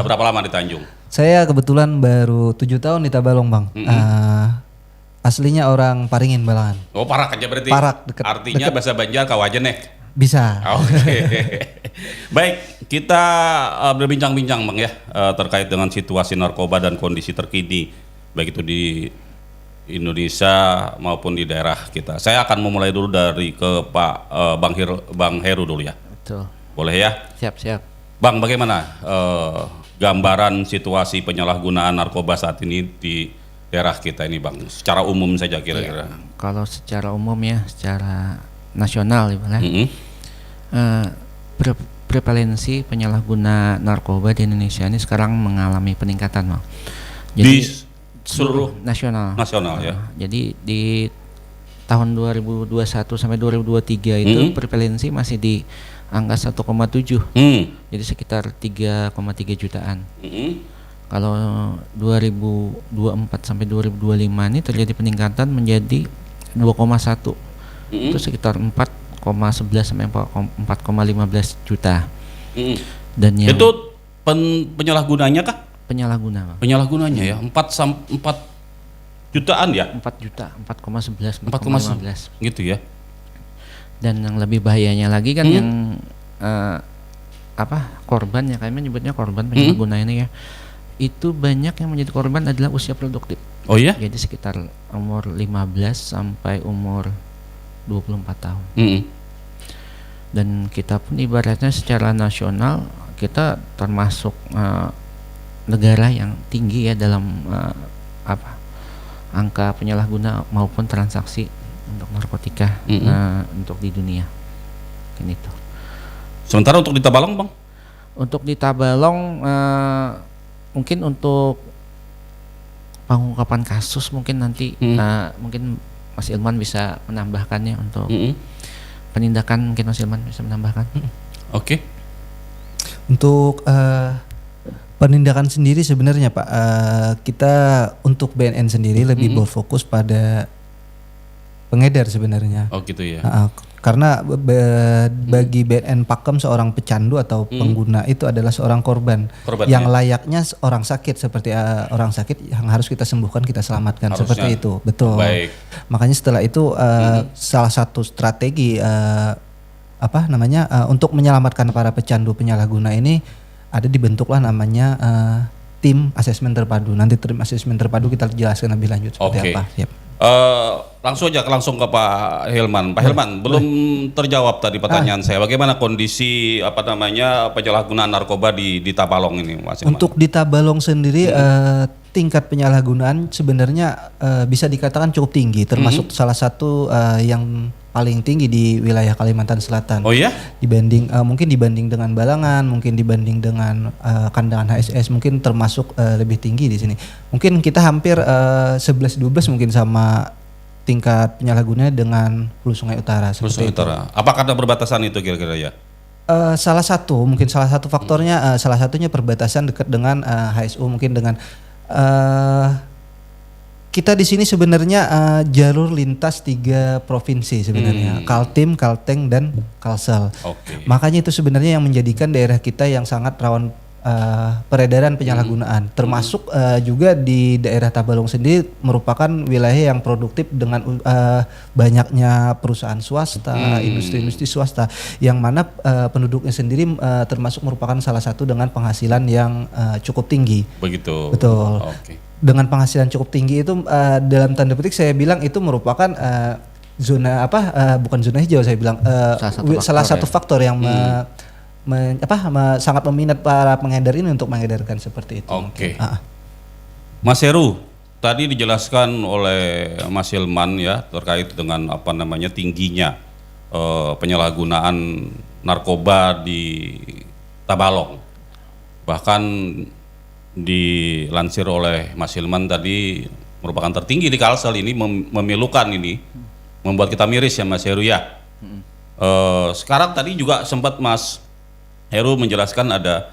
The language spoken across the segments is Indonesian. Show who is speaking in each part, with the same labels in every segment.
Speaker 1: Udah berapa lama di Tanjung?
Speaker 2: Saya kebetulan baru 7 tahun di Tabalong, Bang. Aslinya orang Paringin, Balangan.
Speaker 1: Oh, Parak aja berarti.
Speaker 2: Parak, deket.
Speaker 1: Artinya bahasa Banjar kawajen nih.
Speaker 2: Bisa.
Speaker 1: Oke. Baik, kita berbincang-bincang Bang ya terkait dengan situasi narkoba dan kondisi terkini baik itu di Indonesia maupun di daerah kita. Saya akan memulai dulu dari ke Pak Bang Heru dulu ya.
Speaker 3: Betul.
Speaker 1: Boleh ya?
Speaker 3: Siap.
Speaker 1: Bang, bagaimana gambaran situasi penyalahgunaan narkoba saat ini di daerah kita ini Bang? Secara umum saja kira-kira.
Speaker 3: Ya, kalau secara umum ya, secara nasional ya, prevalensi penyalahguna narkoba di Indonesia ini sekarang mengalami peningkatan, Bang. Jadi
Speaker 1: Di seluruh
Speaker 3: nasional
Speaker 1: ya.
Speaker 3: Jadi di tahun 2021 sampai 2023 itu prevalensi masih di angka 1,7. Jadi sekitar 3,3 jutaan. Kalau 2024 sampai 2025 ini terjadi peningkatan menjadi 2,1. Itu sekitar 4,11 sampai 4,15 juta. Dan yang
Speaker 1: itu penyalahgunanya kah?
Speaker 3: Penyalahguna, Bang.
Speaker 1: Penyalahgunanya ya 4 jutaan ya?
Speaker 3: 4 juta, 4,11,
Speaker 1: 4,15 gitu ya.
Speaker 3: Dan yang lebih bahayanya lagi kan yang korban ya, kami menyebutnya korban penyalahguna ini ya. Itu banyak yang menjadi korban adalah usia produktif.
Speaker 1: Oh iya?
Speaker 3: Jadi sekitar umur 15 sampai umur 24 tahun. Dan kita pun ibaratnya secara nasional kita termasuk negara yang tinggi ya dalam angka penyalahguna maupun transaksi untuk narkotika untuk di dunia. Kan itu.
Speaker 1: Sementara untuk di Tabalong, Bang?
Speaker 3: Untuk di Tabalong mungkin untuk pengungkapan kasus mungkin nanti mungkin Mas Ilman bisa menambahkannya untuk penindakan, mungkin Mas Ilman bisa menambahkan.
Speaker 1: Oke.
Speaker 2: Untuk penindakan sendiri sebenarnya Pak, kita untuk BNN sendiri lebih berfokus pada pengedar sebenarnya.
Speaker 1: Oh gitu ya.
Speaker 2: Karena bagi BNN Pakem seorang pecandu atau pengguna itu adalah seorang korban yang layaknya orang sakit, seperti orang sakit yang harus kita sembuhkan, kita selamatkan. Harusnya. Seperti itu, betul.
Speaker 1: Baik.
Speaker 2: Makanya setelah itu salah satu strategi untuk menyelamatkan para pecandu penyalahguna ini ada dibentuklah namanya tim asesmen terpadu. Nanti tim asesmen terpadu kita jelaskan lebih lanjut seperti apa. Yep.
Speaker 1: Langsung ke Pak Hilman. Pak Hilman, belum terjawab tadi pertanyaan saya. Bagaimana kondisi penyalahgunaan narkoba di Tabalong ini, Mas Hilman?
Speaker 2: Untuk di Tabalong sendiri tingkat penyalahgunaan sebenarnya bisa dikatakan cukup tinggi, termasuk salah satu yang paling tinggi di wilayah Kalimantan Selatan.
Speaker 1: Oh ya?
Speaker 2: Mungkin dibanding dengan Balangan, mungkin dibanding dengan Kandangan HSS, mungkin termasuk lebih tinggi di sini. Mungkin kita hampir 11-12 mungkin sama tingkat penyalahgunanya dengan Hulu Sungai Utara.
Speaker 1: Hulu Sungai Utara. Apakah ada perbatasan itu kira-kira ya?
Speaker 2: Salah satu faktornya, salah satunya perbatasan dekat dengan HSU, mungkin dengan kita di sini sebenarnya jalur lintas 3 provinsi sebenarnya, Kaltim, Kalteng, dan Kalsel. Makanya itu sebenarnya yang menjadikan daerah kita yang sangat rawan peredaran penyalahgunaan, termasuk juga di daerah Tabalong sendiri merupakan wilayah yang produktif dengan banyaknya perusahaan swasta, industri-industri swasta, yang mana penduduknya sendiri termasuk merupakan salah satu dengan penghasilan yang cukup tinggi.
Speaker 1: Begitu.
Speaker 2: Betul. Dengan penghasilan cukup tinggi itu dalam tanda petik saya bilang itu merupakan zona bukan zona hijau, saya bilang salah satu faktor yang sangat meminat para pengedar ini untuk mengedarkan seperti itu.
Speaker 1: Mas Heru, tadi dijelaskan oleh Mas Hilman ya terkait dengan tingginya penyalahgunaan narkoba di Tabalong. Bahkan dilansir oleh Mas Hilman tadi merupakan tertinggi di Kalsel. Ini memilukan, ini membuat kita miris ya Mas Heru ya. Sekarang tadi juga sempat Mas Heru menjelaskan ada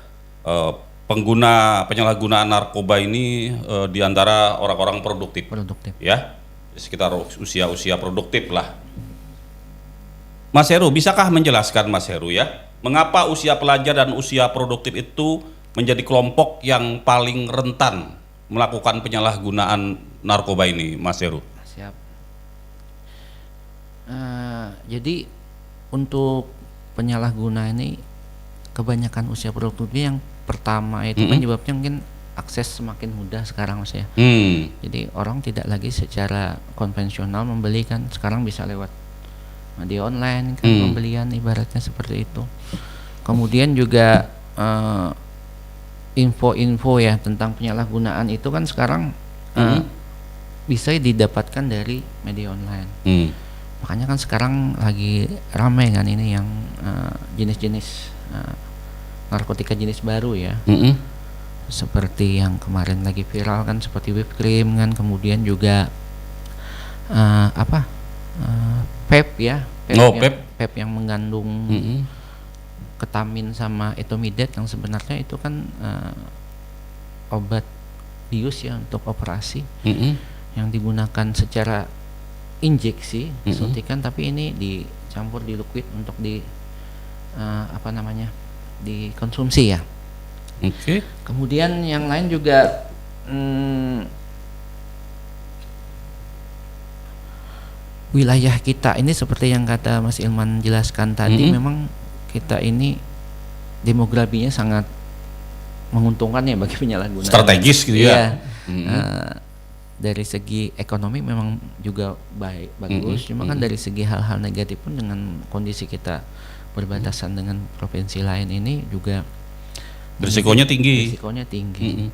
Speaker 1: penyalahgunaan narkoba ini di antara orang-orang produktif ya, sekitar usia produktif lah. Mas Heru, bisakah menjelaskan Mas Heru ya, mengapa usia pelajar dan usia produktif itu menjadi kelompok yang paling rentan melakukan penyalahgunaan narkoba ini, Mas Heru?
Speaker 3: Siap. Jadi untuk penyalahguna ini kebanyakan usia produktifnya yang pertama itu penyebabnya mungkin akses semakin mudah sekarang, Mas ya. Jadi orang tidak lagi secara konvensional membeli, kan sekarang bisa lewat media online kan, pembelian ibaratnya seperti itu. Kemudian juga info-info ya tentang penyalahgunaan itu kan sekarang bisa didapatkan dari media online. Makanya kan sekarang lagi ramai kan ini yang jenis-jenis narkotika jenis baru ya. Seperti yang kemarin lagi viral kan, seperti whipped cream kan, kemudian juga vape ya, vape yang mengandung ketamin sama etomidat, yang sebenarnya itu kan obat bius ya untuk operasi yang digunakan secara injeksi suntikan, tapi ini dicampur di liquid untuk dikonsumsi ya.
Speaker 1: Oke.
Speaker 3: Kemudian yang lain juga wilayah kita ini seperti yang kata Mas Ilman jelaskan tadi, memang kita ini demografinya sangat menguntungkan ya bagi penyalahguna.
Speaker 1: Strategis gitu ya.
Speaker 3: Dari segi ekonomi memang juga bagus, cuma kan dari segi hal-hal negatif pun dengan kondisi kita berbatasan dengan provinsi lain ini juga
Speaker 1: Risikonya tinggi.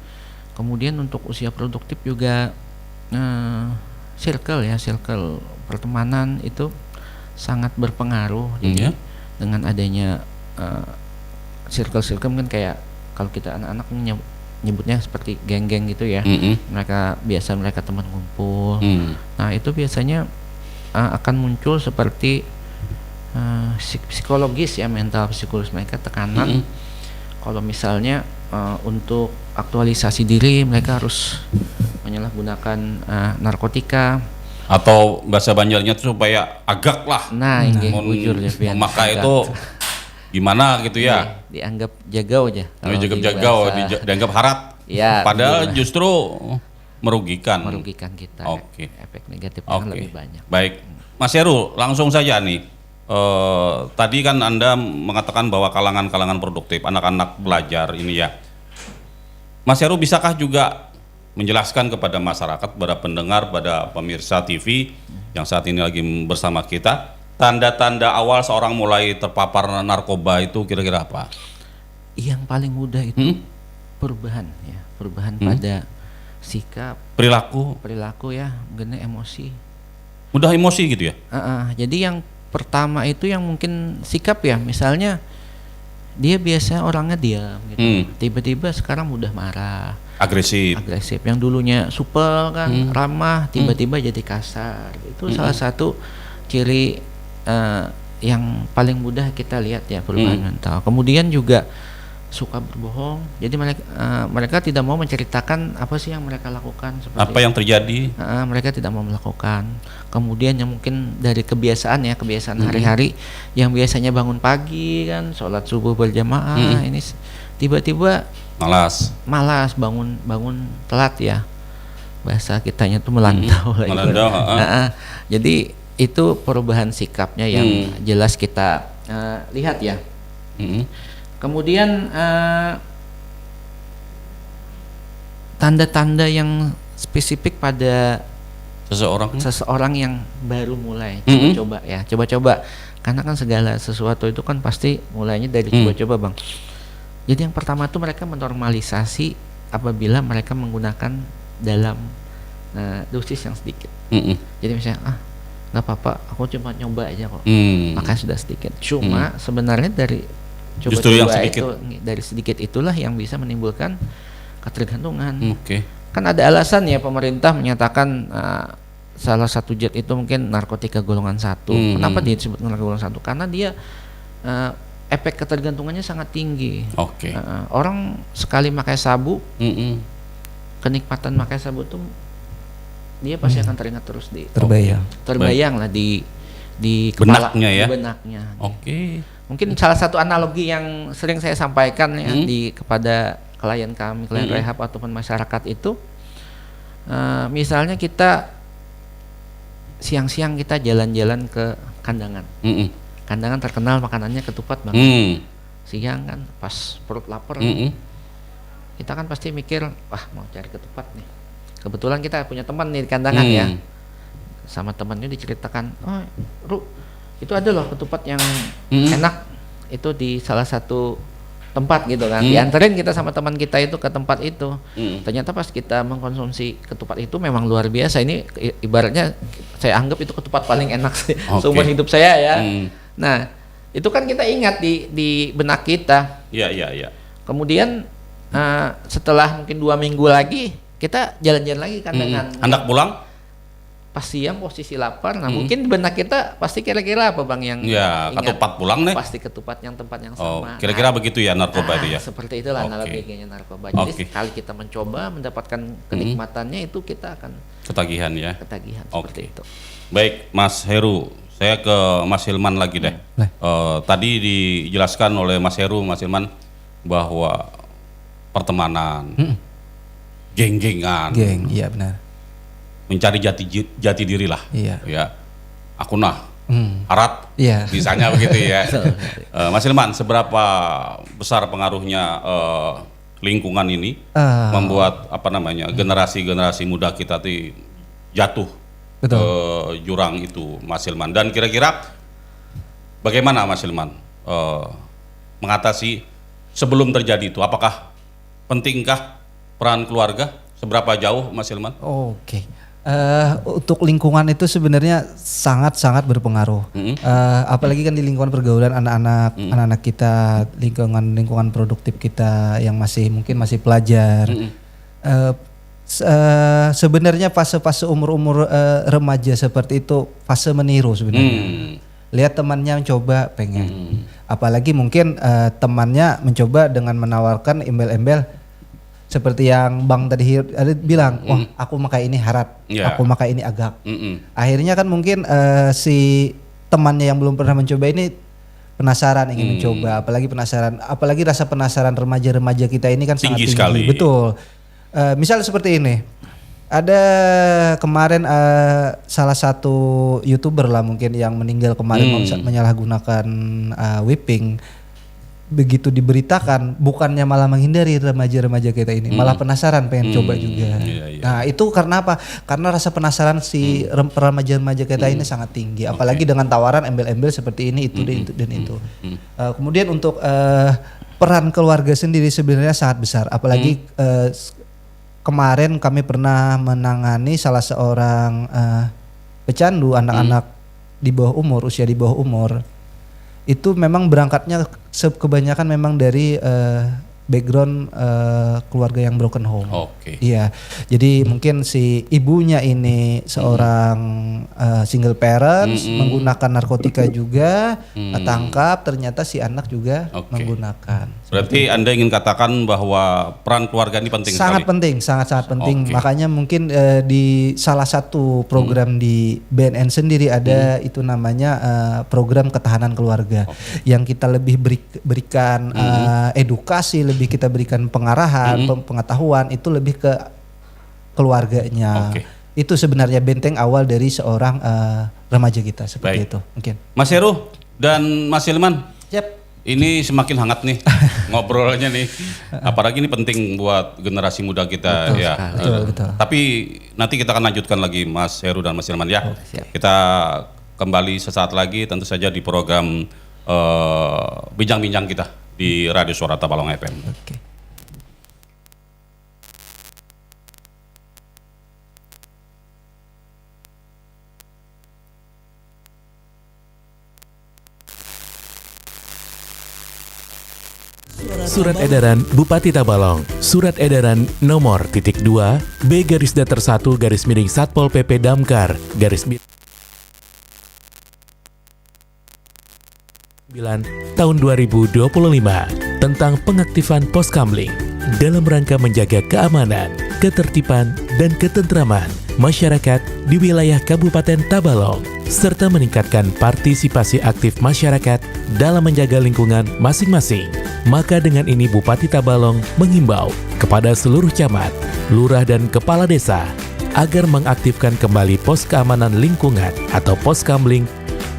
Speaker 3: Kemudian untuk usia produktif juga circle pertemanan itu sangat berpengaruh. Jadi dengan adanya circle mungkin kayak kalau kita anak-anak nyebutnya seperti geng-geng gitu ya. Mereka teman kumpul. Nah, itu biasanya akan muncul seperti psikologis ya, mental psikologis mereka tekanan. Kalau misalnya untuk aktualisasi diri mereka harus menyalahgunakan narkotika,
Speaker 1: atau bahasa Banjarnya itu supaya agak lah.
Speaker 3: Nah, ini bujur ya,
Speaker 1: memakai itu gimana gitu ya.
Speaker 3: Dianggap jagau aja.
Speaker 1: Dianggap harat.
Speaker 3: Ya,
Speaker 1: padahal justru merugikan
Speaker 3: kita.
Speaker 1: Oke.
Speaker 3: Efek negatifnya lebih banyak.
Speaker 1: Baik, Mas Heru, langsung saja nih. Tadi kan Anda mengatakan bahwa kalangan produktif, anak-anak belajar ini ya. Mas Heru, bisakah juga menjelaskan kepada masyarakat, pada pendengar, pada pemirsa TV yang saat ini lagi bersama kita, tanda-tanda awal seorang mulai terpapar narkoba itu kira-kira apa?
Speaker 3: Yang paling mudah itu perubahan pada sikap, perilaku ya, mungkin emosi.
Speaker 1: Mudah emosi gitu ya?
Speaker 3: Jadi yang pertama itu yang mungkin sikap ya, misalnya dia biasa orangnya diam gitu, tiba-tiba sekarang mudah marah, agresif. Yang dulunya supel kan, ramah, tiba-tiba jadi kasar. Itu salah satu ciri yang paling mudah kita lihat ya, perubahan mental. Kemudian juga suka berbohong. Jadi mereka tidak mau menceritakan apa sih yang mereka lakukan,
Speaker 1: apa yang terjadi.
Speaker 3: Mereka tidak mau melakukan. Kemudian yang mungkin dari kebiasaan hari-hari, yang biasanya bangun pagi kan, sholat subuh berjamaah, ini tiba-tiba malas, bangun telat ya. Bahasa kitanya tuh melantau. Jadi itu perubahan sikapnya yang jelas kita lihat ya. Kemudian tanda-tanda yang spesifik pada seseorang yang baru mulai coba-coba, karena kan segala sesuatu itu kan pasti mulainya dari coba-coba, Bang. Jadi yang pertama tuh mereka menormalisasi apabila mereka menggunakan dalam dosis yang sedikit. Jadi misalnya nggak apa-apa, aku cuma nyoba aja kok, makanya sudah sedikit. Cuma sebenarnya dari coba-coba itu, dari sedikit itulah yang bisa menimbulkan ketergantungan. Kan ada alasan ya, pemerintah menyatakan salah satu zat itu mungkin narkotika golongan 1. Kenapa dia disebut narkotika golongan 1? Karena dia efek ketergantungannya sangat tinggi. Orang sekali pakai sabu, kenikmatan pakai sabu itu dia pasti akan teringat terus terbayang lah di kepala,
Speaker 1: benaknya ya.
Speaker 3: Di benaknya. Mungkin salah satu analogi yang sering saya sampaikan ya kepada klien kami, klien rehab ataupun masyarakat itu, misalnya kita siang-siang kita jalan-jalan ke Kandangan. Kandangan terkenal makanannya ketupat Bang. Siang kan pas perut lapar, kita kan pasti mikir, wah mau cari ketupat nih. Kebetulan kita punya teman nih di Kandangan ya. Sama temannya diceritakan, oh Ru, itu ada loh ketupat yang enak, itu di salah satu tempat gitu kan. Dianterin kita sama teman kita itu ke tempat itu. Ternyata pas kita mengkonsumsi ketupat itu memang luar biasa. Ini ibaratnya saya anggap itu ketupat paling enak seumur hidup saya ya. Nah itu kan kita ingat di benak kita.
Speaker 1: Iya.
Speaker 3: Kemudian setelah mungkin 2 minggu lagi kita jalan-jalan lagi Kandangan.
Speaker 1: Hendak pulang?
Speaker 3: Pas siang posisi lapar, nah mungkin benak kita pasti kira-kira apa Bang yang ingat?
Speaker 1: Ketupat pulang nih?
Speaker 3: Pasti ketupat yang tempat yang sama.
Speaker 1: Kira-kira begitu ya narkoba itu ya?
Speaker 3: Seperti itulah analoginya narkoba. Jadi sekali kita mencoba mendapatkan kenikmatannya itu kita akan
Speaker 1: ketagihan ya?
Speaker 3: Ketagihan seperti itu.
Speaker 1: Baik Mas Heru, saya ke Mas Hilman lagi deh. Tadi dijelaskan oleh Mas Heru, Mas Hilman bahwa pertemanan, geng-gengan,
Speaker 2: iya benar.
Speaker 1: Mencari jati diri lah, ya. Aku harat, misalnya begitu ya. Mas Hilman, seberapa besar pengaruhnya lingkungan ini membuat generasi muda kita tuh jatuh ke jurang itu, Mas Hilman? Dan kira-kira bagaimana Mas Hilman mengatasi sebelum terjadi itu? Apakah pentingkah peran keluarga? Seberapa jauh Mas Hilman?
Speaker 2: Oke. Untuk lingkungan itu sebenarnya sangat-sangat berpengaruh. Apalagi kan di lingkungan pergaulan anak-anak kita, lingkungan produktif kita yang mungkin masih pelajar. Sebenarnya fase-fase umur remaja seperti itu fase meniru sebenarnya. Lihat temannya mencoba pengen. Apalagi mungkin temannya mencoba dengan menawarkan embel-embel seperti yang Bang tadi bilang, wah aku makai ini harat, aku makai ini agak. Akhirnya kan mungkin si temannya yang belum pernah mencoba ini penasaran ingin mencoba, apalagi rasa penasaran remaja-remaja kita ini kan sangat tinggi sekali. Betul. Misal seperti ini, ada kemarin salah satu YouTuber lah mungkin yang meninggal kemarin menyalahgunakan whipping. Begitu diberitakan, bukannya malah menghindari remaja-remaja kita ini, malah penasaran pengen coba juga. Nah itu karena apa? Karena rasa penasaran si remaja-remaja kita ini sangat tinggi, apalagi dengan tawaran embel-embel seperti ini, itu dan itu. Kemudian untuk peran keluarga sendiri sebenarnya sangat besar, apalagi kemarin kami pernah menangani salah seorang pecandu anak-anak di bawah umur, usia di bawah umur. Itu memang berangkatnya kebanyakan memang dari background keluarga yang broken home. Iya, jadi mungkin si ibunya ini seorang single parents, menggunakan narkotika juga, tangkap, ternyata si anak juga menggunakan.
Speaker 1: Berarti Anda ingin katakan bahwa peran keluarga ini penting
Speaker 2: sangat
Speaker 1: sekali?
Speaker 2: Sangat penting. Makanya mungkin di salah satu program di BNN sendiri ada itu namanya program ketahanan keluarga, yang kita lebih berikan edukasi, lebih kita berikan pengarahan, pengetahuan itu lebih ke keluarganya. Itu sebenarnya benteng awal dari seorang remaja kita seperti itu. Mungkin
Speaker 1: Mas Heru dan Mas Hilman, ini semakin hangat nih ngobrolnya nih. Apalagi ini penting buat generasi muda kita. Betul. Tapi nanti kita akan lanjutkan lagi Mas Heru dan Mas Hilman ya. Kita kembali sesaat lagi tentu saja di program bincang-bincang kita di Radio Suara Tabalong FM.
Speaker 4: Surat Edaran Bupati Tabalong, Surat Edaran nomor .2 B_1 Satpol PP Damkar _9 tahun 2025 tentang pengaktifan pos kamling dalam rangka menjaga keamanan, ketertiban, dan ketentraman masyarakat di wilayah Kabupaten Tabalong, serta meningkatkan partisipasi aktif masyarakat dalam menjaga lingkungan masing-masing. Maka dengan ini Bupati Tabalong menghimbau kepada seluruh camat, lurah dan kepala desa agar mengaktifkan kembali pos keamanan lingkungan atau pos kamling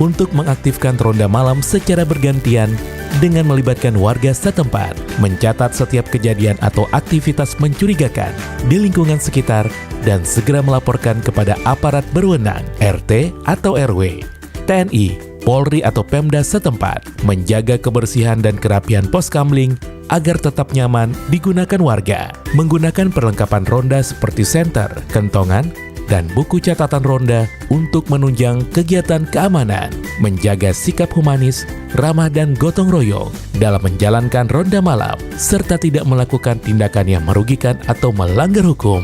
Speaker 4: untuk mengaktifkan ronda malam secara bergantian dengan melibatkan warga setempat, mencatat setiap kejadian atau aktivitas mencurigakan di lingkungan sekitar dan segera melaporkan kepada aparat berwenang, RT atau RW, TNI, Polri atau Pemda setempat, menjaga kebersihan dan kerapian pos kamling agar tetap nyaman digunakan warga. Menggunakan perlengkapan ronda seperti senter, kentongan, dan buku catatan ronda untuk menunjang kegiatan keamanan, menjaga sikap humanis, ramah dan gotong royong dalam menjalankan ronda malam, serta tidak melakukan tindakan yang merugikan atau melanggar hukum.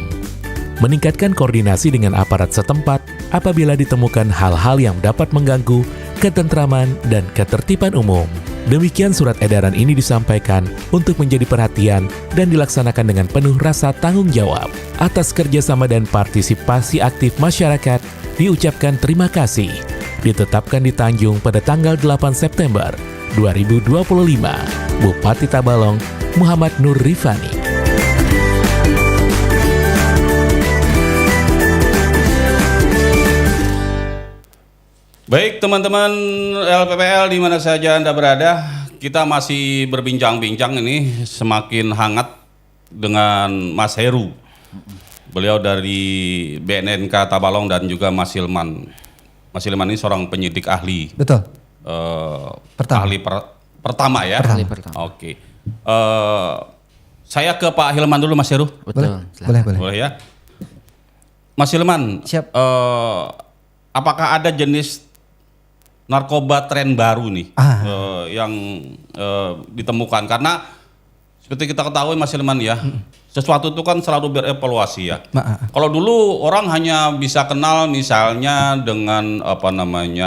Speaker 4: Meningkatkan koordinasi dengan aparat setempat apabila ditemukan hal-hal yang dapat mengganggu ketentraman dan ketertiban umum. Demikian surat edaran ini disampaikan untuk menjadi perhatian dan dilaksanakan dengan penuh rasa tanggung jawab. Atas kerjasama dan partisipasi aktif masyarakat, diucapkan terima kasih. Ditetapkan di Tanjung pada tanggal 8 September 2025. Bupati Tabalong, Muhammad Nur Rifani.
Speaker 1: Baik teman-teman LPPL di mana saja Anda berada, kita masih berbincang-bincang ini semakin hangat dengan Mas Heru. Beliau dari BNNK Tabalong dan juga Mas Hilman. Mas Hilman ini seorang penyidik ahli.
Speaker 2: Betul. Pertama.
Speaker 1: Ahli pertama ya.
Speaker 3: Ahli pertama.
Speaker 1: Oke. Saya ke Pak Hilman dulu Mas Heru.
Speaker 3: Betul.
Speaker 2: Boleh.
Speaker 1: Boleh ya. Mas Hilman.
Speaker 2: Siap.
Speaker 1: Apakah ada jenis narkoba tren baru nih yang ditemukan? Karena seperti kita ketahui Mas Hilman ya, sesuatu itu kan selalu berevaluasi ya. Kalau dulu orang hanya bisa kenal misalnya dengan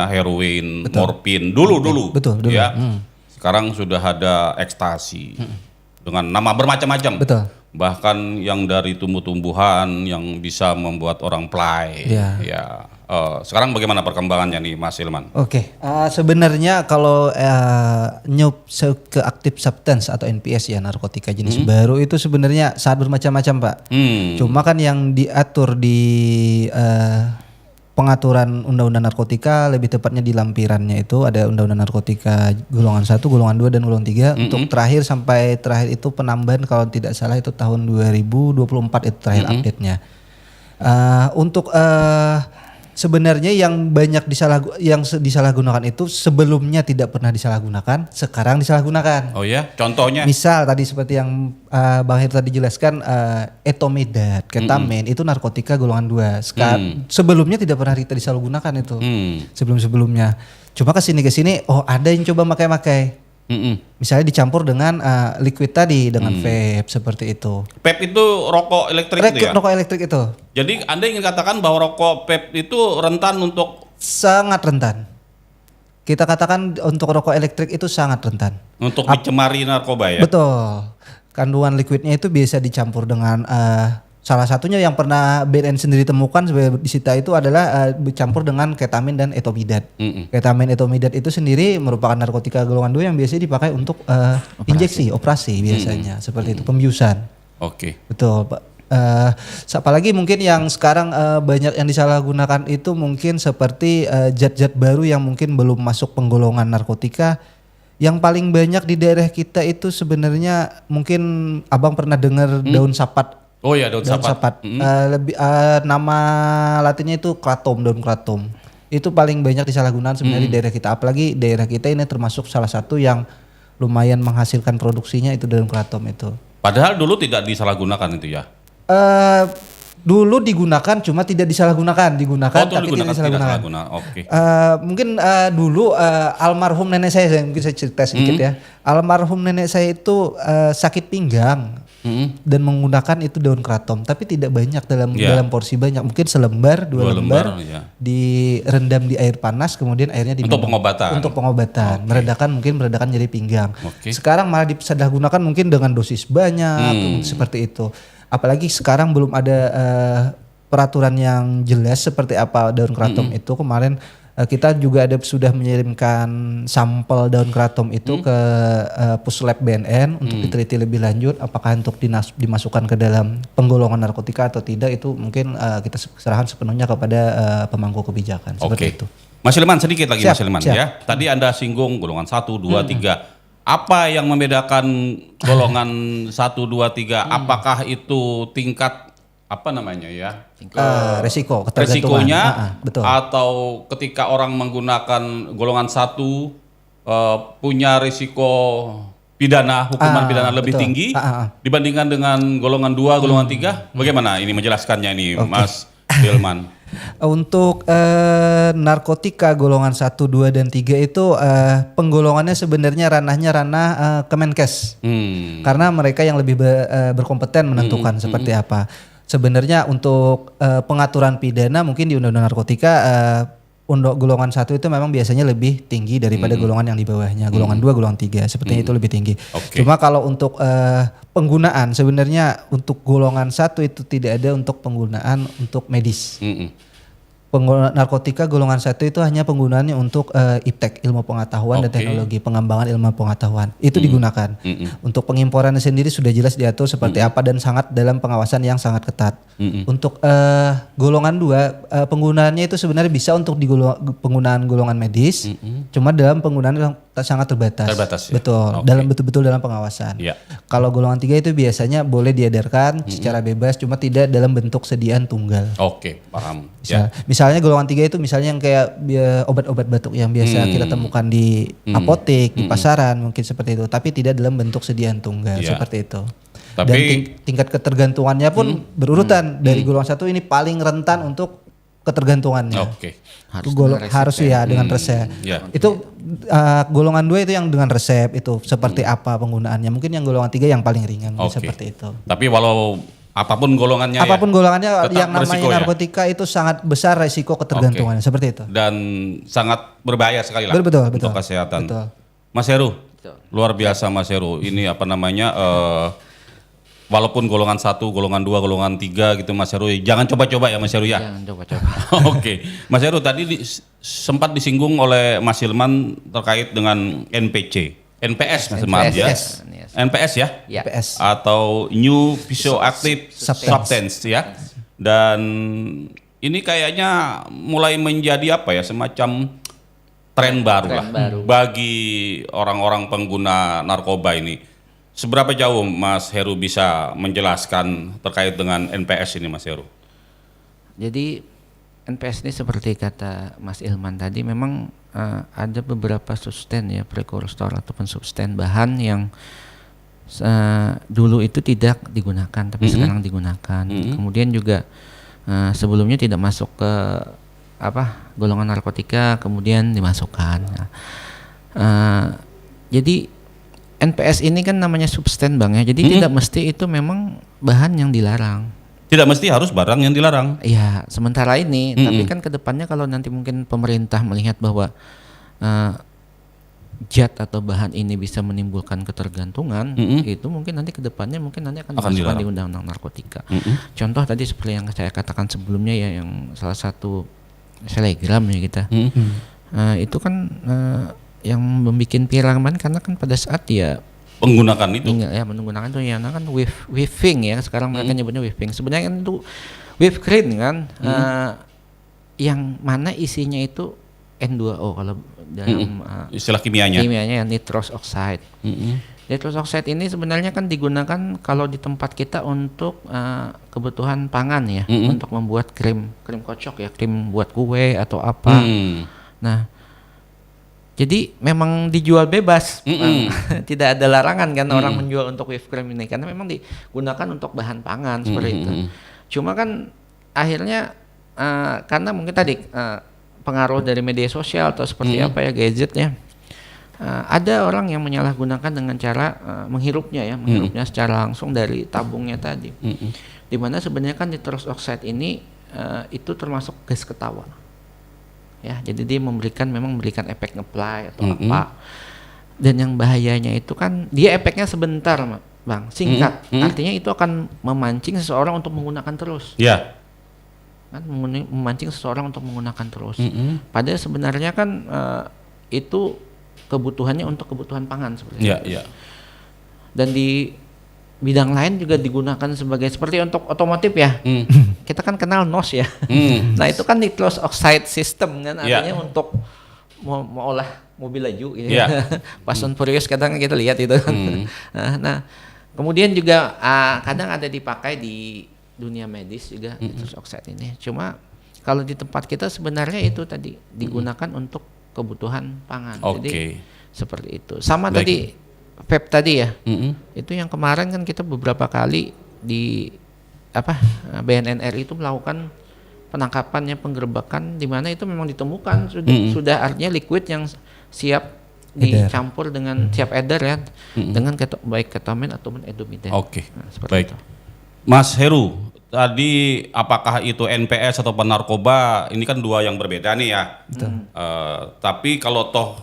Speaker 1: heroin, morfin dulu ya. Sekarang sudah ada ekstasi dengan nama bermacam-macam.
Speaker 2: Betul.
Speaker 1: Bahkan yang dari tumbuh-tumbuhan yang bisa membuat orang play. Ya. Sekarang bagaimana perkembangannya nih Mas Hilman?
Speaker 2: Oke. Sebenarnya kalau new psychoactive substance atau NPS ya, narkotika jenis baru itu sebenarnya sangat bermacam-macam Pak. Cuma kan yang diatur di pengaturan undang-undang narkotika, lebih tepatnya di lampirannya itu ada undang-undang narkotika golongan 1, golongan 2 dan golongan 3. Untuk terakhir itu penambahan kalau tidak salah itu tahun 2024 itu terakhir update-nya. Untuk sebenarnya yang banyak disalahgunakan itu sebelumnya tidak pernah disalahgunakan, sekarang disalahgunakan.
Speaker 1: Oh ya, contohnya?
Speaker 2: Misal tadi seperti yang Bang Heru tadi jelaskan, etomidat, ketamin itu narkotika golongan 2. Sekarang sebelumnya tidak pernah kita disalahgunakan itu. Sebelum-sebelumnya. Cuma kesini ada yang coba makai. Misalnya dicampur dengan liquid tadi dengan vape seperti itu.
Speaker 1: Vape itu rokok elektrik itu ya?
Speaker 2: Rokok elektrik itu.
Speaker 1: Jadi Anda ingin katakan bahwa rokok vape itu rentan untuk?
Speaker 2: Sangat rentan. Kita katakan untuk rokok elektrik itu sangat rentan.
Speaker 1: Untuk dicemari narkoba ya?
Speaker 2: Betul. Kandungan liquidnya itu bisa dicampur dengan salah satunya yang pernah BNN sendiri temukan sebagai disita itu adalah dicampur dengan ketamin dan etomidat. Ketamin etomidat itu sendiri merupakan narkotika golongan 2 yang biasanya dipakai untuk injeksi, operasi biasanya seperti itu, pembiusan.
Speaker 1: Oke.
Speaker 2: Betul, Pak. Apalagi mungkin yang sekarang banyak yang disalahgunakan itu mungkin seperti zat-zat baru yang mungkin belum masuk penggolongan narkotika. Yang paling banyak di daerah kita itu sebenarnya mungkin Abang pernah dengar daun sapat.
Speaker 1: Oh ya, daun sapat.
Speaker 2: Nama latinnya itu daun kratom. Itu paling banyak disalahgunakan sebenarnya di daerah kita. Apalagi daerah kita ini termasuk salah satu yang lumayan menghasilkan produksinya itu daun kratom itu.
Speaker 1: Padahal dulu tidak disalahgunakan itu ya?
Speaker 2: Dulu digunakan cuma tidak disalahgunakan, tapi tidak disalahgunakan.
Speaker 1: Oke.
Speaker 2: Mungkin dulu almarhum nenek saya mungkin saya cerita sedikit ya. Almarhum nenek saya itu sakit pinggang dan menggunakan itu daun kratom, tapi tidak banyak dalam porsi banyak, mungkin selembar, dua lembar direndam di air panas, kemudian airnya diminum. Untuk pengobatan, meredakan nyeri pinggang. Sekarang malah disalahgunakan mungkin dengan dosis banyak seperti itu. Apalagi sekarang belum ada peraturan yang jelas seperti apa daun kratom itu kemarin kita juga sudah mengirimkan sampel daun kratom itu ke Puslab BNN untuk diteliti lebih lanjut apakah untuk dimasukkan ke dalam penggolongan narkotika atau tidak, itu mungkin kita serahkan sepenuhnya kepada pemangku kebijakan seperti itu.
Speaker 1: Mas Hilman, sedikit lagi Mas Hilman
Speaker 2: siap.
Speaker 1: ya. Tadi Anda singgung golongan 1, 2, 3. Apa yang membedakan golongan 1, 2, 3? Apakah itu tingkat apa namanya ya?
Speaker 2: Resiko
Speaker 1: Resikonya
Speaker 2: betul.
Speaker 1: atau ketika orang menggunakan golongan 1 punya risiko hukuman pidana lebih tinggi dibandingkan dengan golongan 2, golongan 3? Bagaimana ini menjelaskannya ini Mas Hilman?
Speaker 2: Untuk narkotika golongan 1, 2, dan 3 itu penggolongannya sebenarnya ranah Kemenkes. Karena mereka yang lebih berkompeten menentukan seperti apa. Sebenarnya untuk pengaturan pidana mungkin di Undang-Undang Narkotika untuk golongan 1 itu memang biasanya lebih tinggi daripada golongan yang di bawahnya. Golongan 2, golongan 3 sepertinya itu lebih tinggi. Cuma kalau untuk penggunaan sebenarnya untuk golongan 1 itu tidak ada untuk penggunaan untuk medis. Pengguna narkotika golongan 1 itu hanya penggunaannya untuk iptek, ilmu pengetahuan dan teknologi, pengembangan ilmu pengetahuan. Itu digunakan. Untuk pengimporannya sendiri sudah jelas diatur seperti apa dan sangat dalam pengawasan yang sangat ketat. Untuk golongan 2 penggunaannya itu sebenarnya bisa untuk penggunaan golongan medis, cuma dalam penggunaan yang sangat terbatas.
Speaker 1: Ya?
Speaker 2: Betul, dalam betul-betul dalam pengawasan. Kalau golongan 3 itu biasanya boleh diedarkan secara bebas, cuma tidak dalam bentuk sediaan tunggal.
Speaker 1: Paham.
Speaker 2: Misalnya golongan 3 itu misalnya yang kayak obat-obat batuk yang biasa kita temukan di apotek, di pasaran mungkin seperti itu, tapi tidak dalam bentuk sediaan tunggal seperti itu.
Speaker 1: Tapi,
Speaker 2: dan tingkat ketergantungannya pun berurutan dari golongan 1 ini paling rentan untuk ketergantungannya. Harus ya dengan resep. Itu golongan 2 itu yang dengan resep itu seperti apa penggunaannya. Mungkin yang golongan 3 yang paling ringan seperti itu.
Speaker 1: Tapi walau apapun golongannya
Speaker 2: yang namanya narkotika itu sangat besar resiko ketergantungannya seperti itu.
Speaker 1: Dan sangat berbahaya sekali lah untuk kesehatan. Mas Heru, luar biasa Mas Heru. Ini apa namanya walaupun golongan 1, golongan 2, golongan 3 gitu Mas Heru, jangan coba-coba ya Mas Heru ya.
Speaker 3: Jangan coba-coba.
Speaker 1: Mas Heru tadi sempat disinggung oleh Mas Hilman terkait dengan NPS Mas Hilman ya. NPS ya?
Speaker 2: NPS.
Speaker 1: Atau New Psychoactive Substance ya. Dan ini kayaknya mulai menjadi apa ya, semacam tren baru bagi orang-orang pengguna narkoba ini. Seberapa jauh Mas Heru bisa menjelaskan terkait dengan NPS ini Mas Heru?
Speaker 3: Jadi NPS ini seperti kata Mas Ilman tadi memang ada beberapa substan ya, prekursor ataupun substan bahan yang dulu itu tidak digunakan tapi sekarang digunakan. Kemudian juga sebelumnya tidak masuk ke golongan narkotika kemudian dimasukkan. Jadi NPS ini kan namanya substan Bang ya. Jadi tidak mesti itu memang bahan yang dilarang.
Speaker 1: Tidak mesti harus barang yang dilarang.
Speaker 3: Iya, sementara ini tapi kan kedepannya kalau nanti mungkin pemerintah melihat bahwa zat atau bahan ini bisa menimbulkan ketergantungan, itu mungkin nanti kedepannya akan dimasukkan di Undang-Undang Narkotika. Contoh tadi seperti yang saya katakan sebelumnya ya, yang salah satu selegram ya kita, itu kan yang membuat viral karena kan pada saat dia
Speaker 1: menggunakan itu,
Speaker 3: menggunakan itu ya, kan waving ya, sekarang mereka nyebutnya waving. Sebenarnya kan itu wave cream kan, yang mana isinya itu N2O kalau dalam
Speaker 1: istilah kimianya
Speaker 3: ya, nitrous oxide. Nitrous oxide ini sebenarnya kan digunakan kalau di tempat kita untuk kebutuhan pangan ya, untuk membuat krim kocok ya, krim buat kue atau apa. Nah, jadi memang dijual bebas, tidak ada larangan kan orang menjual untuk whipped cream ini karena memang digunakan untuk bahan pangan seperti itu. Cuma kan akhirnya karena mungkin tadi pengaruh dari media sosial atau seperti apa ya, gadgetnya, ada orang yang menyalahgunakan dengan cara menghirupnya secara langsung dari tabungnya tadi. Dimana sebenarnya kan nitrous oxide ini itu termasuk gas ketawa. Ya, jadi dia memberikan efek nge-fly atau apa. Dan yang bahayanya itu kan dia efeknya sebentar, Bang, singkat. Artinya itu akan memancing seseorang untuk menggunakan terus.
Speaker 1: Ya.
Speaker 3: kan memancing seseorang untuk menggunakan terus. Padahal sebenarnya kan itu kebutuhannya untuk kebutuhan pangan seperti itu. Dan di bidang lain juga digunakan seperti untuk otomotif ya. Kita kan kenal NOS ya. Nah itu kan nitrous oxide system kan, artinya untuk mengolah mobil laju gitu. Fast and Furious kadang kita lihat itu. Nah kemudian juga kadang ada dipakai di dunia medis juga nitrous oxide ini. Cuma kalau di tempat kita sebenarnya itu tadi digunakan untuk kebutuhan pangan. Jadi seperti itu. Sama tadi vape tadi ya. Itu yang kemarin kan kita beberapa kali di BNNR itu melakukan penangkapannya, penggerbekan di mana itu memang ditemukan sudah artinya liquid yang siap dicampur dengan siap edar ya dengan baik ketamin ataupun edomidate. Nah,
Speaker 1: Baik.
Speaker 3: itu.
Speaker 1: Mas Heru, tadi apakah itu NPS atau narkoba? Ini kan dua yang berbeda nih ya. Tapi kalau toh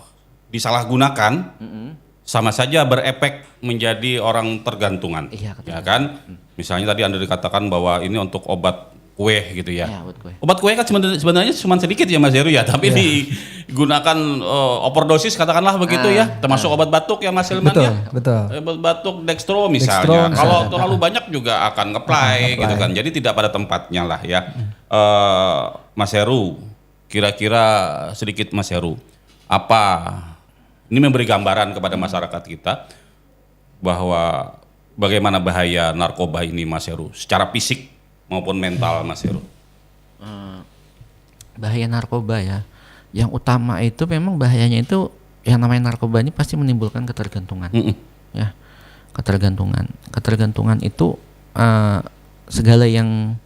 Speaker 1: disalahgunakan, sama saja berefek menjadi orang tergantungan.
Speaker 3: Iya,
Speaker 1: ya kan? Misalnya tadi Anda dikatakan bahwa ini untuk obat kue gitu ya. Obat kue kan sebenarnya cuma sedikit ya Mas Heru ya, tapi digunakan overdosis katakanlah begitu ya, termasuk obat batuk ya Mas Hilman ya.
Speaker 2: Betul.
Speaker 1: Obat batuk dextro misalnya. Kalau terlalu banyak juga akan ngeplay gitu kan. Jadi tidak pada tempatnya lah ya. Mas Heru, kira-kira sedikit Mas Heru, apa ini memberi gambaran kepada masyarakat kita bahwa bagaimana bahaya narkoba ini Mas Heru secara fisik maupun mental Mas Heru?
Speaker 3: Bahaya narkoba ya, yang utama itu memang bahayanya itu yang namanya narkoba ini pasti menimbulkan ketergantungan. Ya, ketergantungan itu segala yang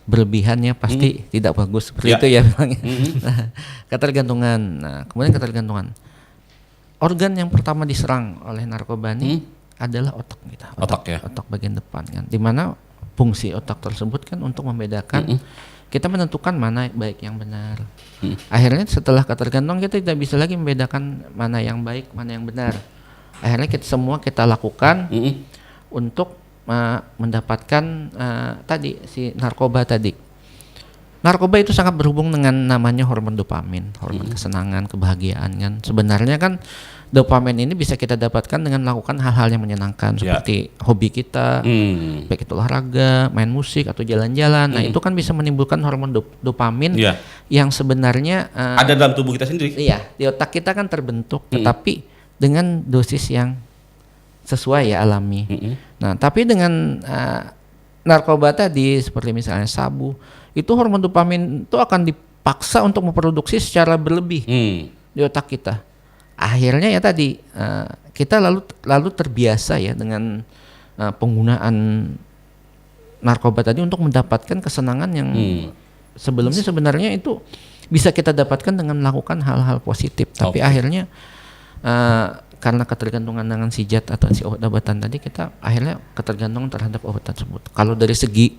Speaker 3: berlebihannya pasti tidak bagus seperti itu ya bilangnya. Ketergantungan. Nah kemudian ketergantungan, organ yang pertama diserang oleh narkoba ini adalah otak kita, otak bagian depan kan, dimana fungsi otak tersebut kan untuk membedakan, kita menentukan mana baik yang benar. Akhirnya setelah ketergantungan kita tidak bisa lagi membedakan mana yang baik, mana yang benar. Akhirnya kita lakukan untuk mendapatkan tadi si narkoba tadi. Narkoba itu sangat berhubung dengan namanya hormon dopamin, hormon kesenangan, kebahagiaan kan. Sebenarnya kan dopamin ini bisa kita dapatkan dengan melakukan hal-hal yang menyenangkan seperti hobi kita, baik itu olahraga, main musik atau jalan-jalan. Nah itu kan bisa menimbulkan hormon dopamin yang sebenarnya
Speaker 1: ada dalam tubuh kita sendiri.
Speaker 3: Iya, di otak kita kan terbentuk, tetapi dengan dosis yang sesuai ya alami. Nah tapi dengan narkoba tadi seperti misalnya sabu, itu hormon dopamin itu akan dipaksa untuk memproduksi secara berlebih di otak kita. Akhirnya ya tadi kita lalu terbiasa ya dengan penggunaan narkoba tadi untuk mendapatkan kesenangan yang sebelumnya sebenarnya itu bisa kita dapatkan dengan melakukan hal-hal positif. Tapi akhirnya karena ketergantungan dengan si zat atau si obat-obatan tadi, kita akhirnya ketergantungan terhadap obat tersebut. Kalau dari segi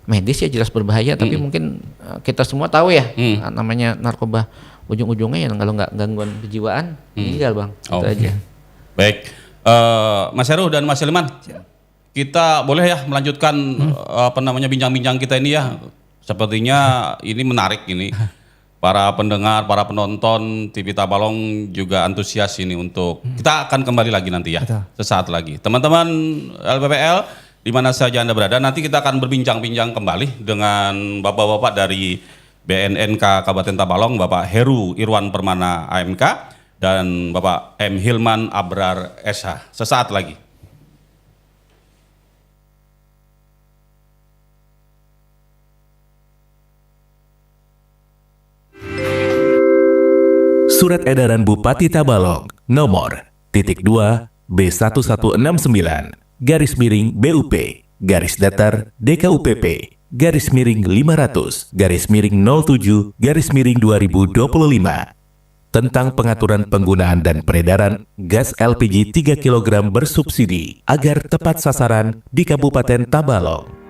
Speaker 3: medis ya jelas berbahaya, tapi mungkin kita semua tahu ya namanya narkoba ujung-ujungnya ya kalau nggak gangguan kejiwaan meninggal bang. Itu aja.
Speaker 1: Baik, Mas Heru dan Mas Hilman, kita boleh ya melanjutkan bincang-bincang kita ini ya. Sepertinya ini menarik ini. Para pendengar, para penonton TV Tabalong juga antusias ini untuk kita akan kembali lagi nanti ya. Sesaat lagi. Teman-teman LPPL di mana saja Anda berada, nanti kita akan berbincang-bincang kembali dengan Bapak-bapak dari BNNK Kabupaten Tabalong, Bapak Heru Irwan Permana AMK dan Bapak M. Hilman Abrar SH. Sesaat lagi.
Speaker 4: Surat Edaran Bupati Tabalong nomor *2B1199/BUP /500/500/07/2025 tentang pengaturan penggunaan dan peredaran gas LPG 3 kg bersubsidi agar tepat sasaran di Kabupaten Tabalong.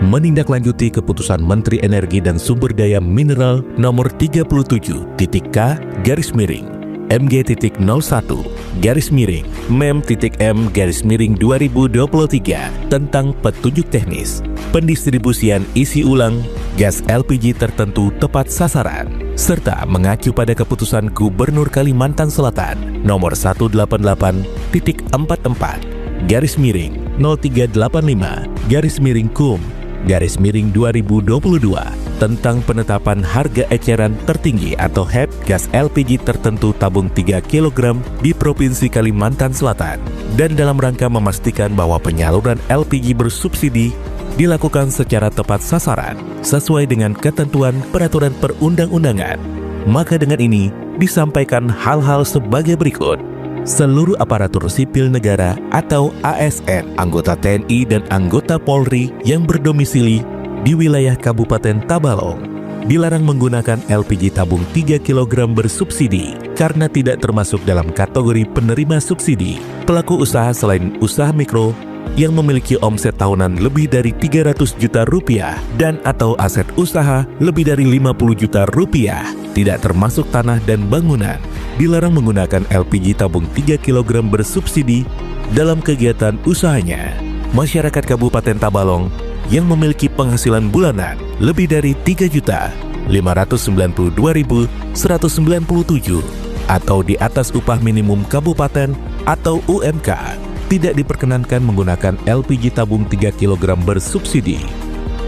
Speaker 4: Menindaklanjuti keputusan Menteri Energi dan Sumber Daya Mineral nomor 37.K/01/MEM.M/2023 tentang petunjuk teknis pendistribusian isi ulang gas LPG tertentu tepat sasaran, serta mengacu pada keputusan Gubernur Kalimantan Selatan nomor 188-1485-0385-KUM-2022 tentang penetapan harga eceran tertinggi atau HEP gas LPG tertentu tabung 3 kg di Provinsi Kalimantan Selatan, dan dalam rangka memastikan bahwa penyaluran LPG bersubsidi dilakukan secara tepat sasaran sesuai dengan ketentuan peraturan perundang-undangan. Maka dengan ini disampaikan hal-hal sebagai berikut. Seluruh aparatur sipil negara atau ASN, anggota TNI dan anggota Polri yang berdomisili di wilayah Kabupaten Tabalong dilarang menggunakan LPG tabung 3 kg bersubsidi karena tidak termasuk dalam kategori penerima subsidi. Pelaku usaha selain usaha mikro yang memiliki omset tahunan lebih dari 300 juta rupiah dan atau aset usaha lebih dari 50 juta rupiah, tidak termasuk tanah dan bangunan, dilarang menggunakan LPG tabung 3 kg bersubsidi dalam kegiatan usahanya. Masyarakat Kabupaten Tabalong yang memiliki penghasilan bulanan lebih dari 3.592.197 atau di atas upah minimum kabupaten atau UMK tidak diperkenankan menggunakan LPG tabung 3 kg bersubsidi.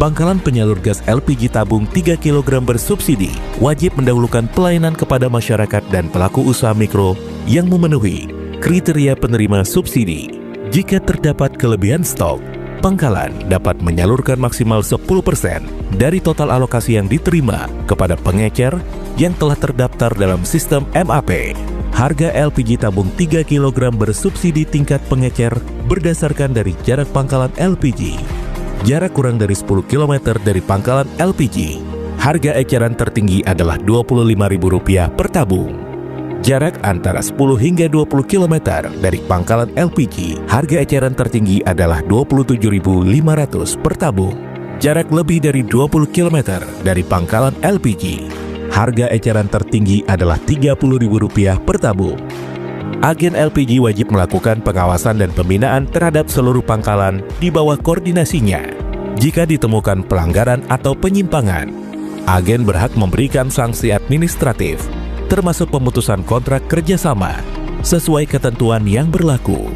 Speaker 4: Pangkalan penyalur gas LPG tabung 3 kg bersubsidi wajib mendahulukan pelayanan kepada masyarakat dan pelaku usaha mikro yang memenuhi kriteria penerima subsidi. Jika terdapat kelebihan stok, pangkalan dapat menyalurkan maksimal 10% dari total alokasi yang diterima kepada pengecer yang telah terdaftar dalam sistem MAP. Harga LPG tabung 3 kg bersubsidi tingkat pengecer berdasarkan dari jarak pangkalan LPG. Jarak kurang dari 10 km dari pangkalan LPG, harga eceran tertinggi adalah Rp25.000 per tabung. Jarak antara 10 hingga 20 km dari pangkalan LPG, harga eceran tertinggi adalah Rp27.500 per tabung. Jarak lebih dari 20 km dari pangkalan LPG, harga eceran tertinggi adalah Rp30.000 per tabung. Agen LPG wajib melakukan pengawasan dan pembinaan terhadap seluruh pangkalan di bawah koordinasinya. Jika ditemukan pelanggaran atau penyimpangan, agen berhak memberikan sanksi administratif, termasuk pemutusan kontrak kerjasama, sesuai ketentuan yang berlaku.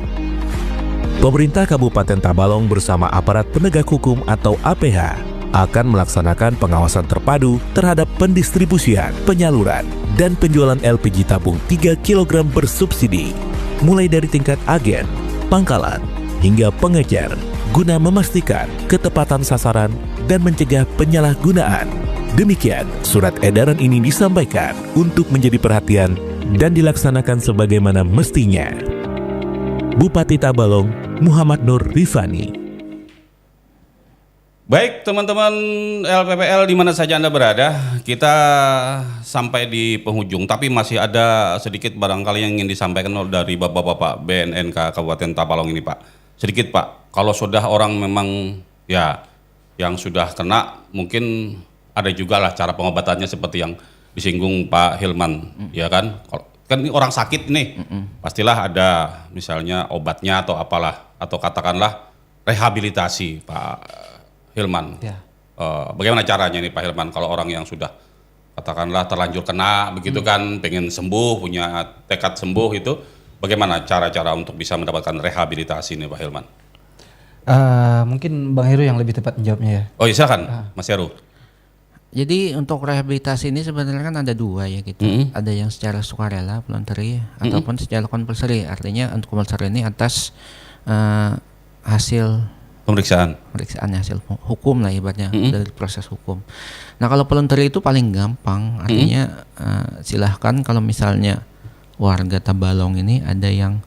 Speaker 4: Pemerintah Kabupaten Tabalong bersama aparat penegak hukum atau APH akan melaksanakan pengawasan terpadu terhadap pendistribusian, penyaluran, dan penjualan LPG tabung 3 kg bersubsidi, mulai dari tingkat agen, pangkalan, hingga pengecer, guna memastikan ketepatan sasaran dan mencegah penyalahgunaan. Demikian, surat edaran ini disampaikan untuk menjadi perhatian dan dilaksanakan sebagaimana mestinya. Bupati Tabalong, Muhammad Nur Rifani.
Speaker 1: Baik teman-teman LPPL di mana saja Anda berada, kita sampai di penghujung, tapi masih ada sedikit barangkali yang ingin disampaikan dari Bapak-Bapak BNNK Kabupaten Tabalong ini Pak. Sedikit Pak, kalau sudah orang memang ya yang sudah kena, mungkin ada juga lah cara pengobatannya seperti yang disinggung Pak Hilman, ya kan? Kan ini orang sakit nih, pastilah ada misalnya obatnya atau apalah, atau katakanlah rehabilitasi Pak Hilman. Ya. Bagaimana caranya nih Pak Hilman kalau orang yang sudah katakanlah terlanjur kena begitu kan, pengen sembuh, punya tekad sembuh itu, bagaimana cara-cara untuk bisa mendapatkan rehabilitasi nih Pak Hilman?
Speaker 2: Mungkin Bang Heru yang lebih tepat menjawabnya ya.
Speaker 1: Oh iya silakan Mas Heru.
Speaker 3: Jadi untuk rehabilitasi ini sebenarnya kan ada dua ya gitu. Ada yang secara sukarela, voluntary, ataupun secara compulsory. Artinya untuk compulsory ini atas hasil pemeriksaan hasil hukum lah ibaratnya, dari proses hukum. Nah kalau voluntary itu paling gampang, artinya silahkan kalau misalnya warga Tabalong ini ada yang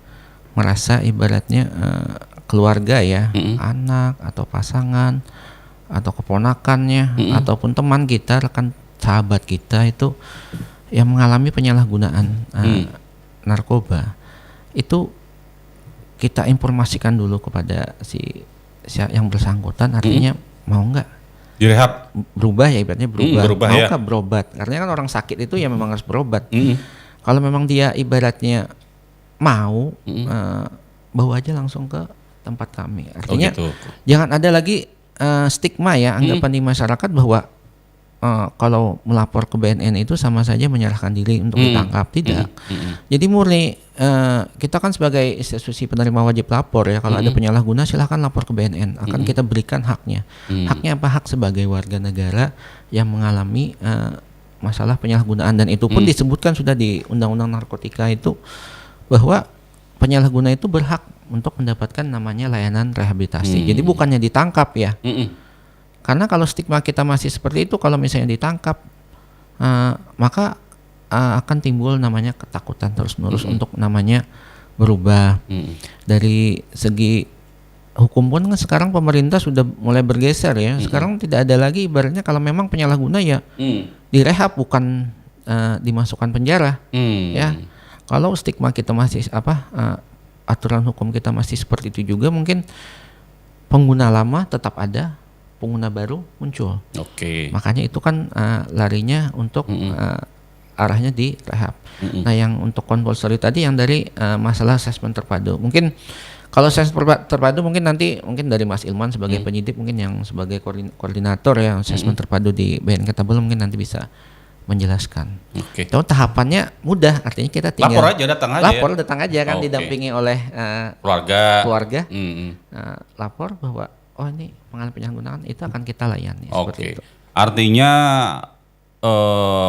Speaker 3: merasa ibaratnya keluarga ya, anak atau pasangan atau keponakannya ataupun teman kita, rekan sahabat kita itu yang mengalami penyalahgunaan narkoba, itu kita informasikan dulu kepada si yang bersangkutan, artinya mau nggak
Speaker 1: direhab,
Speaker 3: berubah ya ibaratnya berubah mau nggak berobat, karena kan orang sakit itu ya memang harus berobat. Kalau memang dia ibaratnya mau, bawa aja langsung ke tempat kami. Artinya jangan ada lagi stigma ya, anggapan di masyarakat bahwa kalau melapor ke BNN itu sama saja menyerahkan diri untuk ditangkap, tidak. Jadi murni kita kan sebagai institusi penerima wajib lapor ya, kalau ada penyalahguna silahkan lapor ke BNN, akan kita berikan haknya. Haknya apa? Hak sebagai warga negara yang mengalami masalah penyalahgunaan, dan itu pun disebutkan sudah di Undang-Undang Narkotika itu bahwa penyalahguna itu berhak untuk mendapatkan namanya layanan rehabilitasi. Jadi bukannya ditangkap ya. Karena kalau stigma kita masih seperti itu, kalau misalnya ditangkap maka akan timbul namanya ketakutan terus-menerus untuk namanya berubah. Dari segi hukum pun kan sekarang pemerintah sudah mulai bergeser ya. Sekarang tidak ada lagi ibaratnya kalau memang penyalahguna ya direhab, bukan dimasukkan penjara. Ya. Kalau stigma kita masih aturan hukum kita masih seperti itu juga, mungkin pengguna lama tetap ada, pengguna baru muncul. Makanya itu kan larinya untuk arahnya di rehab. Nah, yang untuk compulsory tadi yang dari masalah asesmen terpadu. Mungkin kalau asesmen terpadu mungkin nanti dari Mas Ilman sebagai penyidik, mungkin yang sebagai koordinator ya asesmen terpadu di BNN Tabelong mungkin nanti bisa menjelaskan. Itu tahapannya mudah, artinya kita tinggal datang aja kan, didampingi oleh keluarga. Lapor bahwa ini mengalami penyalahgunaan, itu akan kita layani seperti itu.
Speaker 1: Artinya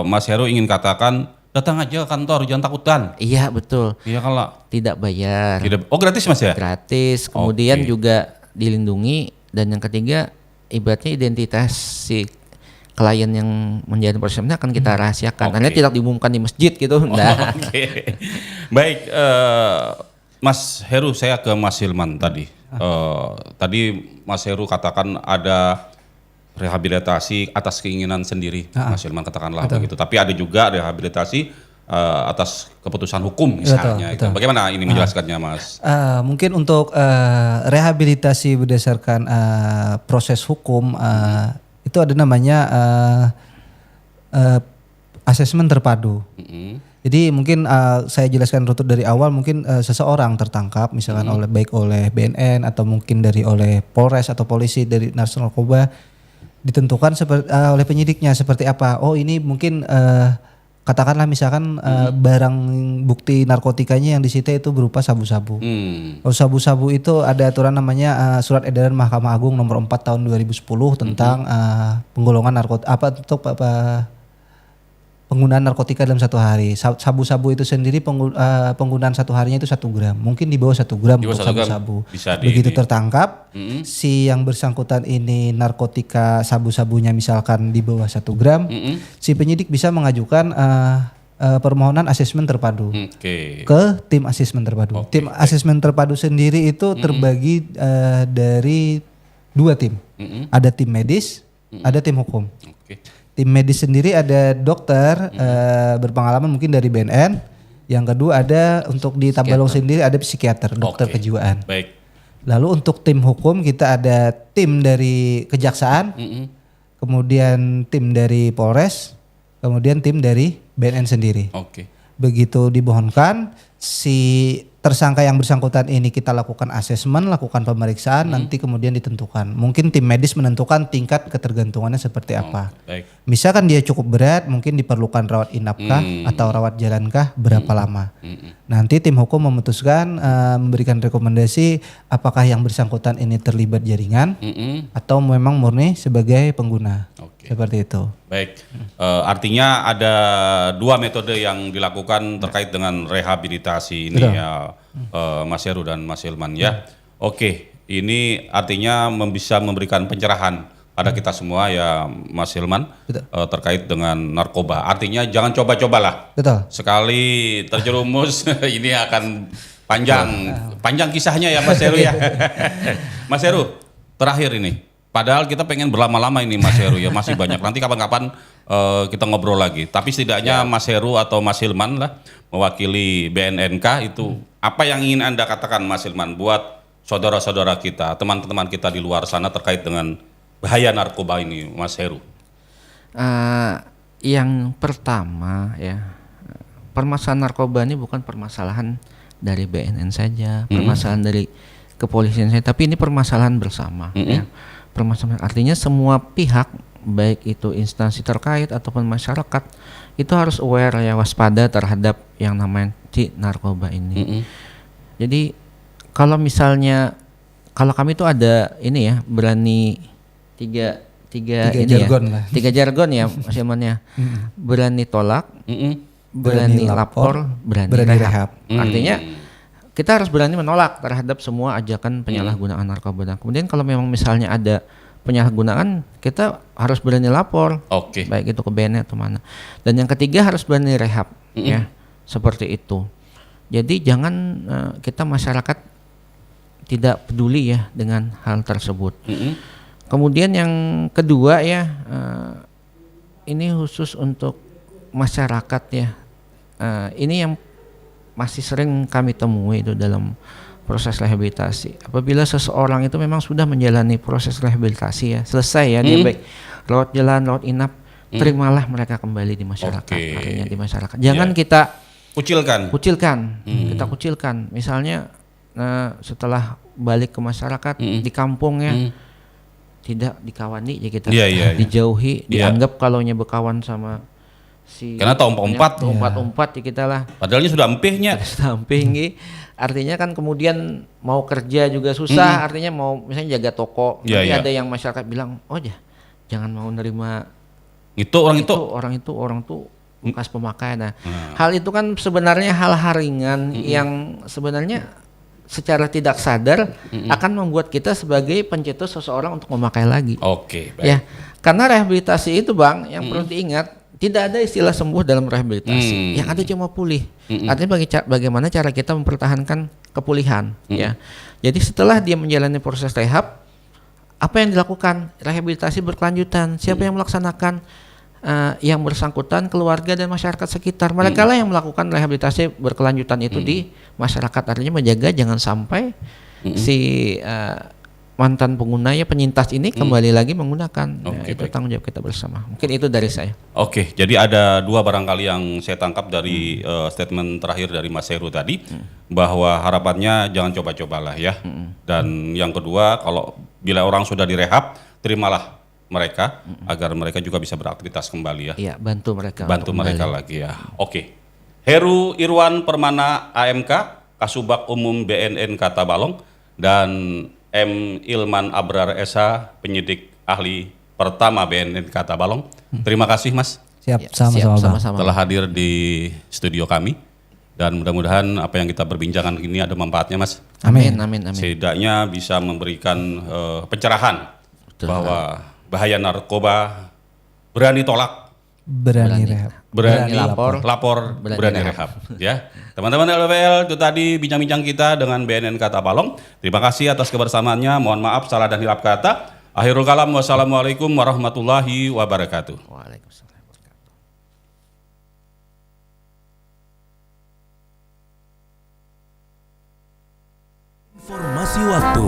Speaker 1: Mas Heru ingin katakan datang aja ke kantor, jangan takutan.
Speaker 3: Iya betul.
Speaker 1: Iya kalau
Speaker 3: tidak bayar.
Speaker 1: Gratis Mas ya?
Speaker 3: Gratis. Kemudian juga dilindungi, dan yang ketiga ibaratnya identitas si klien yang menjadi prosesnya akan kita rahasiakan. Nanti tidak diumumkan di masjid gitu.
Speaker 1: Baik, Mas Heru, saya ke Mas Hilman tadi. Tadi Mas Heru katakan ada rehabilitasi atas keinginan sendiri, Mas Hilman katakanlah begitu. Tapi ada juga rehabilitasi atas keputusan hukum misalnya.
Speaker 2: Betul.
Speaker 1: Bagaimana ini menjelaskannya, Mas?
Speaker 2: Mungkin untuk rehabilitasi berdasarkan proses hukum itu ada namanya asesmen terpadu. Jadi mungkin saya jelaskan rutut dari awal. Mungkin seseorang tertangkap misalkan baik oleh BNN atau mungkin oleh Polres atau polisi dari Narkoba, ditentukan oleh penyidiknya seperti apa. Oh ini mungkin katakanlah misalkan barang bukti narkotikanya yang disita itu berupa sabu-sabu. Oh, sabu-sabu itu ada aturan namanya Surat Edaran Mahkamah Agung nomor 4 tahun 2010 tentang penggolongan penggunaan narkotika dalam satu hari. Sabu-sabu itu sendiri penggunaan satu harinya itu 1 gram. Mungkin di bawah 1 gram untuk sabu-sabu. Begitu tertangkap, si yang bersangkutan ini narkotika sabu-sabunya misalkan di bawah 1 gram, si penyidik bisa mengajukan permohonan asesmen terpadu ke tim asesmen terpadu. Tim asesmen terpadu sendiri itu terbagi dari 2 tim. Ada tim medis, ada tim hukum. Tim medis sendiri ada dokter berpengalaman mungkin dari BNN. Yang kedua ada untuk di Tabalong sendiri ada psikiater, dokter kejiwaan.
Speaker 1: Baik.
Speaker 2: Lalu untuk tim hukum kita ada tim dari kejaksaan, kemudian tim dari Polres, kemudian tim dari BNN sendiri. Begitu dimohonkan, si tersangka yang bersangkutan ini kita lakukan asesmen, lakukan pemeriksaan, nanti kemudian ditentukan. Mungkin tim medis menentukan tingkat ketergantungannya seperti apa. Misalkan dia cukup berat, mungkin diperlukan rawat inapkah atau rawat jalankah, berapa lama. Nanti tim hukum memutuskan memberikan rekomendasi apakah yang bersangkutan ini terlibat jaringan atau memang murni sebagai pengguna. Seperti itu.
Speaker 1: Baik, artinya ada 2 metode yang dilakukan terkait dengan rehabilitasi ini ya, Mas Heru dan Mas Hilman ya. Ini artinya bisa memberikan pencerahan pada kita semua ya, Mas Hilman, terkait dengan narkoba. Artinya jangan coba-cobalah. Sekali terjerumus ini akan panjang kisahnya ya, Mas Heru ya. Mas Heru, terakhir ini. Padahal kita pengen berlama-lama ini Mas Heru ya, masih banyak. Nanti kapan-kapan kita ngobrol lagi. Tapi setidaknya Mas Heru atau Mas Hilman lah mewakili BNNK itu, apa yang ingin Anda katakan Mas Hilman buat saudara-saudara kita, teman-teman kita di luar sana terkait dengan bahaya narkoba ini, Mas Heru?
Speaker 3: Yang pertama ya, permasalahan narkoba ini bukan permasalahan dari BNN saja, permasalahan dari kepolisian saja, tapi ini permasalahan bersama ya. Permasalahan artinya semua pihak baik itu instansi terkait ataupun masyarakat itu harus aware ya, waspada terhadap yang namanya narkoba ini. Jadi kalau misalnya kalau kami itu ada ini ya, berani tiga ini
Speaker 2: jargon
Speaker 3: ya,
Speaker 2: lah.
Speaker 3: 3 jargon ya Mas Ilman ya. Berani tolak, berani lapor, berani rehab. Artinya kita harus berani menolak terhadap semua ajakan penyalahgunaan narkoba. Dan kemudian kalau memang misalnya ada penyalahgunaan, kita harus berani lapor, baik itu ke BNN atau mana. Dan yang ketiga harus berani rehab, ya, seperti itu. Jadi jangan kita masyarakat tidak peduli ya dengan hal tersebut. Kemudian yang kedua ya, ini khusus untuk masyarakat ya. Ini yang masih sering kami temui itu dalam proses rehabilitasi. Apabila seseorang itu memang sudah menjalani proses rehabilitasi ya, selesai ya, dia baik lewat jalan, lewat inap, terimalah mereka kembali di masyarakat. Artinya di masyarakat. Jangan kita kucilkan. Kita kucilkan. Misalnya setelah balik ke masyarakat di kampung ya, tidak dikawani ya kita, dijauhi, dianggap kalaunya berkawan sama si
Speaker 1: karena tahu
Speaker 3: umpat ya kita lah.
Speaker 1: Padahalnya sudah empihnya.
Speaker 3: Sudah empih. Artinya kan kemudian mau kerja juga susah, artinya mau misalnya jaga toko, nanti ada yang masyarakat bilang, "Oh ya, jangan mau nerima orang itu bekas pemakai." Nah, hal itu kan sebenarnya hal ringan yang sebenarnya secara tidak sadar akan membuat kita sebagai pencetus seseorang untuk memakai lagi.
Speaker 1: Baik.
Speaker 3: Ya, karena rehabilitasi itu Bang, yang perlu diingat, tidak ada istilah sembuh dalam rehabilitasi. Yang ada cuma pulih. Artinya bagaimana cara kita mempertahankan kepulihan, ya. Jadi setelah dia menjalani proses rehab, apa yang dilakukan? Rehabilitasi berkelanjutan. Siapa yang melaksanakan? Yang bersangkutan, keluarga dan masyarakat sekitar. Mereka lah yang melakukan rehabilitasi berkelanjutan itu di masyarakat. Artinya menjaga jangan sampai si mantan pengguna ya, penyintas ini kembali lagi menggunakan. Itu tanggung jawab kita bersama. Mungkin itu dari saya.
Speaker 1: Jadi ada 2 barangkali yang saya tangkap dari statement terakhir dari Mas Heru tadi, bahwa harapannya jangan coba-cobalah ya. Dan yang kedua, kalau bila orang sudah direhab, terimalah mereka agar mereka juga bisa beraktivitas kembali ya.
Speaker 3: Iya, bantu mereka
Speaker 1: lagi ya. Heru Irwan Permana AMK, Kasubag Umum BNN Katabalong, dan M. Ilman Abrar SH, penyidik ahli pertama BNN Katabalong. Terima kasih Mas.
Speaker 2: Siap, sama-sama.
Speaker 1: Telah hadir di studio kami. Dan mudah-mudahan apa yang kita perbincangkan ini ada manfaatnya Mas.
Speaker 3: Amin.
Speaker 1: Setidaknya bisa memberikan pencerahan bahwa bahaya narkoba, berani tolak,
Speaker 2: berani
Speaker 1: lapor, berani rehab. Ya, teman-teman LWL, itu tadi bincang-bincang kita dengan BNN Katabalong. Terima kasih atas kebersamaannya. Mohon maaf salah dan hilap kata. Akhirul kalam, wassalamualaikum warahmatullahi wabarakatuh.
Speaker 3: Waalaikumsalam.
Speaker 4: Informasi waktu